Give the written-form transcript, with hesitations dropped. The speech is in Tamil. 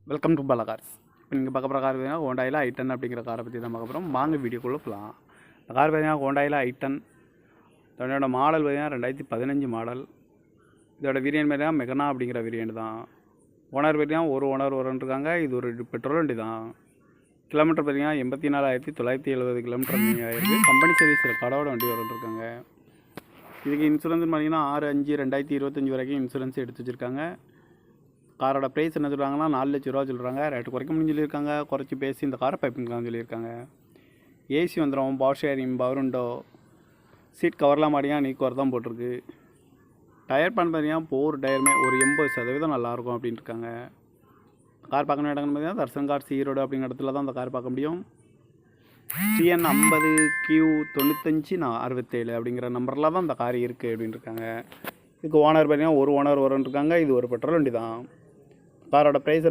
Welcome to Bala cars. இப்போ நீங்கள் பார்க்க போகிற கார் பார்த்தீங்கன்னா ஹோண்டாயில் i10 அப்படிங்கிற காரை பற்றி தான் பார்க்க போகிறோம். வாங்க வீடியோக்குள்ளே போகலாம். இந்த கார் பார்த்தீங்கன்னா ஹோண்டாயில் i10, இதோட மாடல் பார்த்தீங்கன்னா 2015 மாடல். இதோட வேரியன்ட் பார்த்தீங்கன்னா மெகனா அப்படிங்கிற வேரியன்ட் தான். ஓனர் பார்த்தீங்கன்னா ஒரு ஓனர் இருக்காங்க. இது ஒரு பெட்ரோல் வண்டி தான். கிலோமீட்டர் பார்த்தீங்கன்னா 84,970 கிலோமீட்டர் ஆகிருக்கு. கம்பெனி சர்வீஸ் ரெக்கார்டோட வண்டி இருக்காங்க. இதுக்கு இன்சூரன்ஸ் பார்த்தீங்கன்னா 6/5/2025 வரைக்கும் இன்சூரன்ஸ் எடுத்து வச்சுருக்காங்க. காரோட ப்ரைஸ் என்ன சொல்கிறாங்கன்னா 4 லட்ச ரூபா சொல்கிறாங்க. ரேட்டு குறைக்க முடியும்னு சொல்லியிருக்காங்க. குறைச்சி பேசி இந்த காரை பைப்பிங்கலாம்னு சொல்லியிருக்காங்க. ஏசி வந்துடும், power steering, power window, seat கவர்லாம் மாட்டிங்கன்னா நீக்குவர் தான் போட்டிருக்கு. டயர் பண்ண பார்த்தீங்கன்னா போர் டயருமே ஒரு 80% நல்லாயிருக்கும் அப்படின்ட்டு இருக்காங்க. கார் பார்க்கணும் இடங்கன்னு பார்த்தீங்கன்னா தர்சன் கார்ஸ் ஈரோடு அப்படிங்கிற இடத்துல தான் அந்த கார் பார்க்க முடியும். TN 50Q9567 அப்படிங்கிற நம்பரில் தான் இந்த கார் இருக்குது அப்படின்ட்டு இருக்காங்க. இதுக்கு ஓனர் பார்த்தீங்கன்னா ஒரு ஓனர் இருக்காங்க. இது ஒரு பெட்ரோல் வண்டி தான். காரோட ப்ரைஸ்